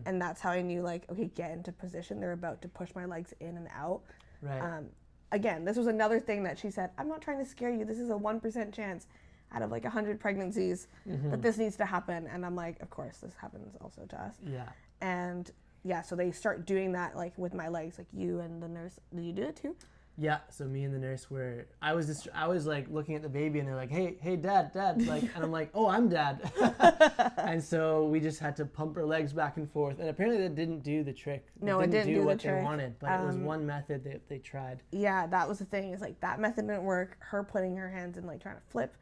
And that's how I knew, like, okay, get into position. They're about to push my legs in and out. Right. Again, this was another thing that she said, I'm not trying to scare you. This is a 1% chance out of like 100 pregnancies that this needs to happen. And I'm like, of course, this happens also to us. Yeah. And yeah, so they start doing that like with my legs, like you and the nurse. Did you do it too? Yeah, so me and the nurse I was like looking at the baby, and they're like, hey, dad, like, and I'm like, oh, I'm dad. And so we just had to pump her legs back and forth, and apparently that didn't do the trick. No, it didn't do what the trick. They wanted, but it was one method that they tried. Yeah, that was the thing, is like that method didn't work. Her putting her hands in, like trying to flip,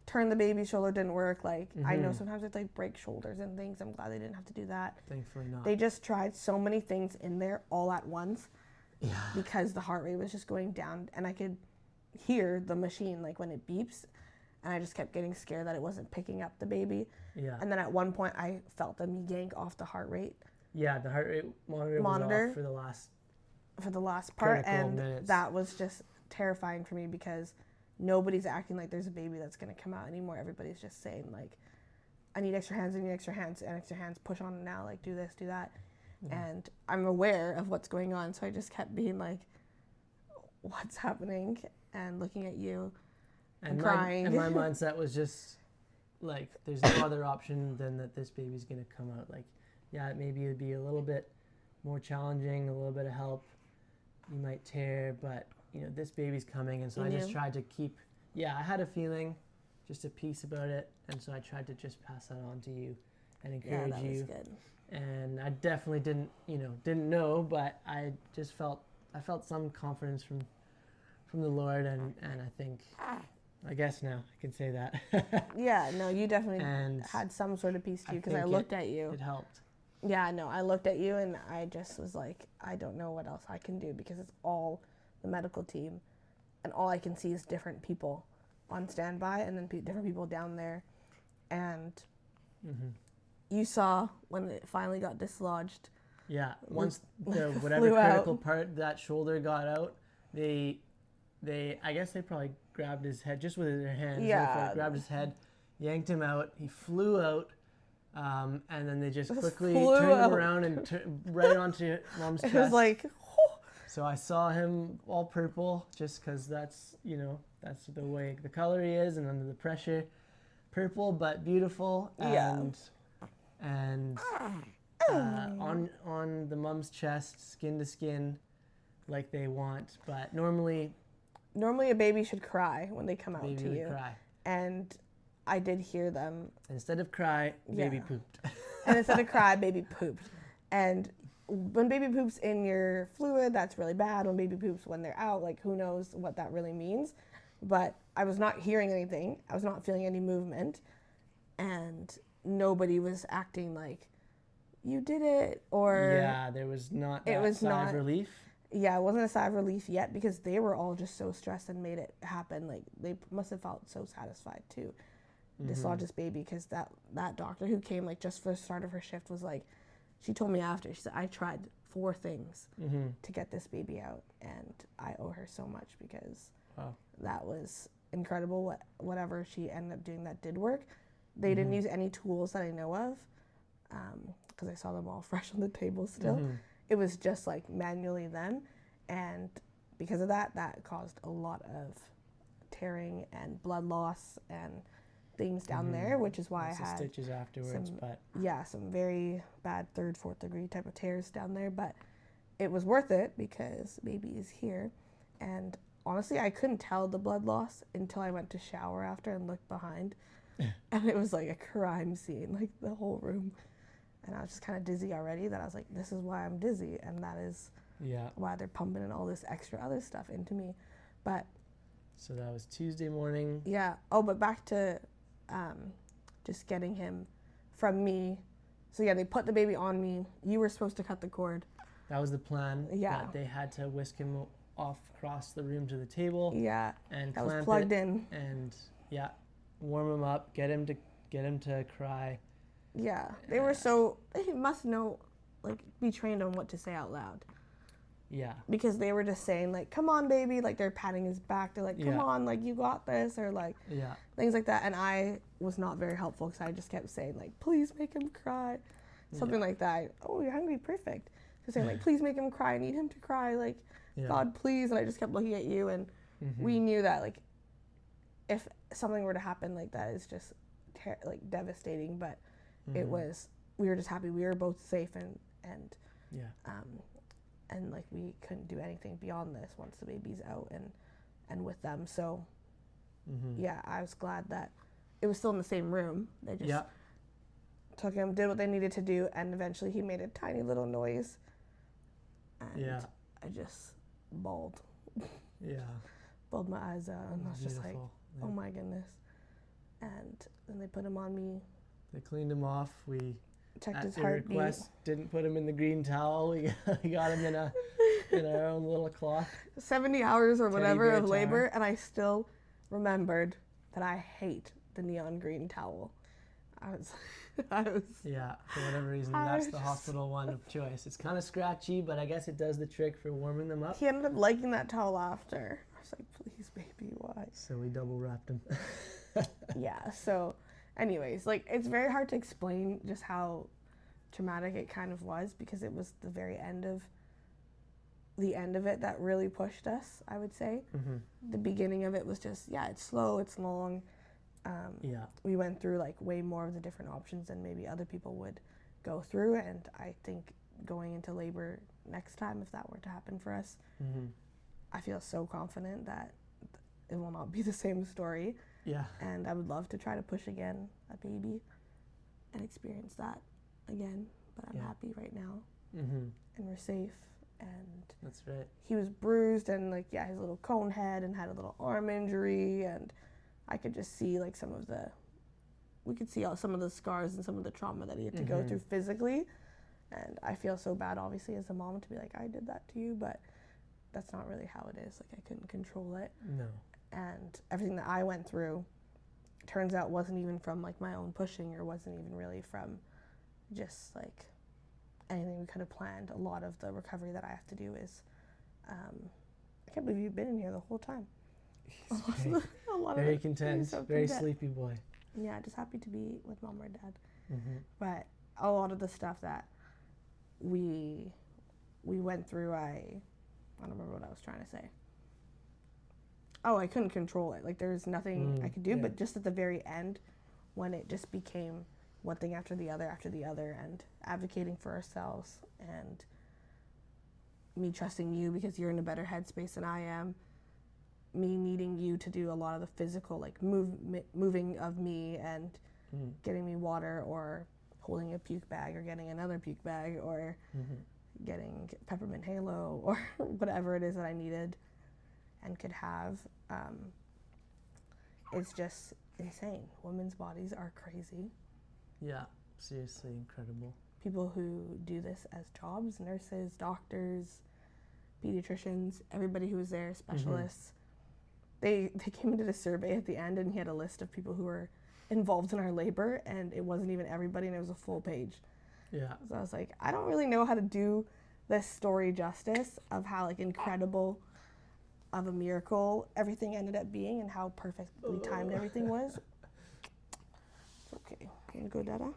turn the baby's shoulder didn't work. Like I know sometimes it's like break shoulders and things. I'm glad they didn't have to do that. Thankfully not. They just tried so many things in there all at once. Yeah. Because the heart rate was just going down, and I could hear the machine like when it beeps, and I just kept getting scared that it wasn't picking up the baby. Yeah. And then at one point I felt them yank off the heart rate. Yeah, the heart rate monitor was off for the last part, and minutes. That was just terrifying for me because nobody's acting like there's a baby that's going to come out anymore. Everybody's just saying like, I need extra hands, push on now, like do this, do that. And I'm aware of what's going on, so I just kept being like, what's happening? And looking at you and crying. And my mindset was just like, there's no other option than that this baby's going to come out. Like, yeah, maybe it'd be a little bit more challenging, a little bit of help, you might tear, but this baby's coming, and so I just tried to keep, I had a feeling, just a piece about it, and so I tried to just pass that on to you and encourage you. Was good. And I definitely didn't know, but I just felt some confidence from the Lord, and I think, I guess now I can say that. Yeah, no, you definitely had some sort of peace to you, because I looked at you. It helped. Yeah, no, I looked at you and I just was like, I don't know what else I can do, because it's all the medical team, and all I can see is different people on standby, and then different people down there. And you saw when it finally got dislodged. Yeah, once the whatever critical part, that shoulder got out, they I guess they probably grabbed his head just with their hands. Yeah. They grabbed his head, yanked him out. He flew out, and then they just quickly turned him around and right onto Mom's chest. It was like, so I saw him all purple, just because that's the way the color he is, and under the pressure, purple but beautiful, and on the mom's chest, skin to skin, like they want. But normally a baby should cry when they come out to you. Cry. And I did hear them. Instead of cry, baby pooped. And instead of cry, baby pooped. And when baby poops in your fluid, that's really bad. When baby poops when they're out, like, who knows what that really means. But I was not hearing anything. I was not feeling any movement. And nobody was acting like, you did it, or... Yeah, there was not that sigh of relief. Yeah, it wasn't a sigh of relief yet, because they were all just so stressed and made it happen. Like, they must have felt so satisfied to dislodge this baby, because that doctor who came, like, just for the start of her shift was like, she told me after, she said, I tried 4 things to get this baby out, and I owe her so much, because that was incredible. Whatever she ended up doing that did work. They didn't use any tools that I know of, because I saw them all fresh on the table still. It was just like manually them, and because of that caused a lot of tearing and blood loss and things down there, which is why I had stitches afterwards. Some very bad 3rd, 4th degree type of tears down there, but it was worth it because baby is here. And honestly, I couldn't tell the blood loss until I went to shower after and looked behind, and it was like a crime scene, like the whole room. And I was just kind of dizzy already, that I was like, this is why I'm dizzy, and that is why they're pumping in all this extra other stuff into me. But so that was Tuesday morning. Yeah. Oh, but back to just getting him from me. So yeah, they put the baby on me. You were supposed to cut the cord. That was the plan. Yeah. But they had to whisk him off across the room to the table. Yeah. And that clamp was plugged it in. And warm him up, get him to cry. Yeah, they were so, they must know, like, be trained on what to say out loud. Yeah. Because they were just saying, like, come on, baby, like, they're patting his back, they're like, come on, like, you got this, or, like, things like that. And I was not very helpful, because I just kept saying, like, please make him cry, something like that. Oh, you're hungry, perfect. Just saying, like, please make him cry, I need him to cry, like, God, please. And I just kept looking at you, and we knew that, like, if something were to happen like that, it's just, like, devastating, but it was, we were just happy we were both safe, and like, we couldn't do anything beyond this once the baby's out and with them. So I was glad that it was still in the same room. They just took him, did what they needed to do, and eventually he made a tiny little noise, and I just bawled bawled my eyes out, and I was just like, oh my goodness. And then they put him on me. They cleaned him off. We checked his heartbeat. Request, didn't put him in the green towel. We got him in our own little cloth. 70 hours or whatever of labor, and I still remembered that I hate the neon green towel. I was yeah, for whatever reason, that's the hospital one of choice. It's kind of scratchy, but I guess it does the trick for warming them up. He ended up liking that towel after. I was like, please, baby, why? So we double wrapped him. Yeah, so anyways, like, it's very hard to explain just how traumatic it kind of was, because it was the very end of it that really pushed us, I would say. The beginning of it was just, it's slow, it's long. We went through, like, way more of the different options than maybe other people would go through, and I think going into labor next time, if that were to happen for us, Mm-hmm. I feel so confident that it will not be the same story. Yeah. And I would love to try to push again a baby and experience that again. But I'm happy right now. Mm-hmm. And we're safe. And That's right. he was bruised and like, yeah, his little cone head and had a little arm injury. And I could just see like we could see some of the scars and some of the trauma that he had to go through physically. And I feel so bad, obviously, as a mom to be like, I did that to you, but that's not really how it is. Like, I couldn't control it. No. And everything that I went through, turns out wasn't even from like my own pushing, or wasn't even really from just like anything we could have planned. A lot of the recovery that I have to do is, I can't believe you've been in here the whole time. A lot very of content, so very content. sleepy boy. Yeah, just happy to be with mom or dad. Mm-hmm. But a lot of the stuff that we went through, I don't remember what I was trying to say. Oh, I couldn't control it. Like, there was nothing I could do, but just at the very end, when it just became one thing after the other, and advocating for ourselves, and me trusting you because you're in a better headspace than I am, me needing you to do a lot of the physical, like moving of me and getting me water, or holding a puke bag, or getting another puke bag, or getting peppermint halo, or whatever it is that I needed and could have. It's just insane. Women's bodies are crazy. Yeah, seriously incredible. People who do this as jobs, nurses, doctors, pediatricians, everybody who was there, specialists. They came and did a survey at the end, and he had a list of people who were involved in our labor, and it wasn't even everybody, and it was a full page. Yeah. So I was like, I don't really know how to do this story justice of how like incredible of a miracle everything ended up being, and how perfectly timed everything was. Okay, can you go, Dada?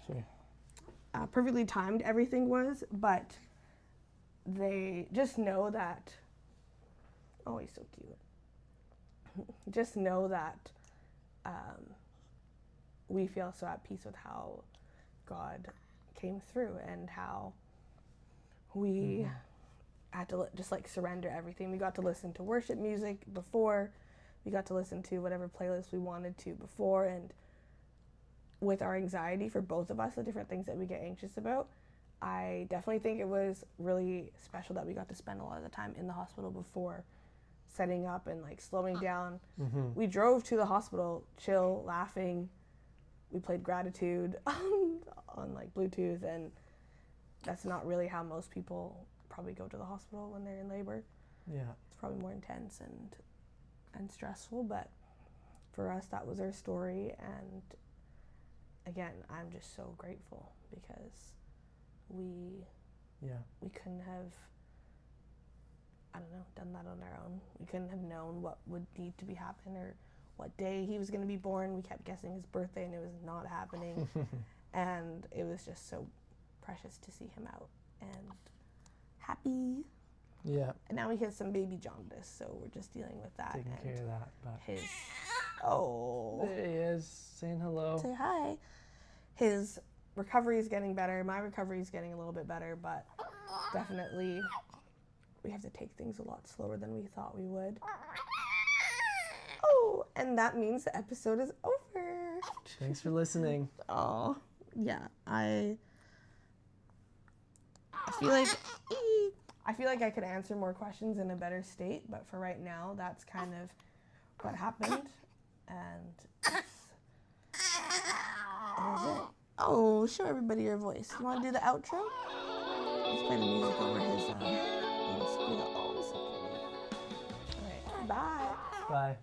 Sure. Perfectly timed everything was, but they just know that, oh, he's so cute. Just know that we feel so at peace with how God came through, and how we had to just like surrender everything. We got to listen to worship music before, we got to listen to whatever playlist we wanted to before, and with our anxiety for both of us, the different things that we get anxious about, I definitely think it was really special that we got to spend a lot of the time in the hospital before setting up and like slowing down. We drove to the hospital, chill, laughing. We played Gratitude on like Bluetooth, and that's not really how most people probably go to the hospital when they're in labor. Yeah. It's probably more intense and stressful, but for us, that was our story. And again, I'm just so grateful because we couldn't have, I don't know, done that on our own. We couldn't have known what would need to be happen, or what day he was going to be born. We kept guessing his birthday, and it was not happening. And it was just so precious to see him out and happy. Yeah. And now he has some baby jaundice, so we're just dealing with that. Taking care of that. But His, there he is, saying hello. say hi. His recovery is getting better. My recovery is getting a little bit better, but definitely we have to take things a lot slower than we thought we would. Oh, and that means the episode is over. Thanks for listening. Oh, yeah. I feel like I could answer more questions in a better state, but for right now, that's kind of what happened, and that is it. Oh, show everybody your voice. You want to do the outro? Let's play the music over his little squeal. Oh, so cute. All right, bye. Bye.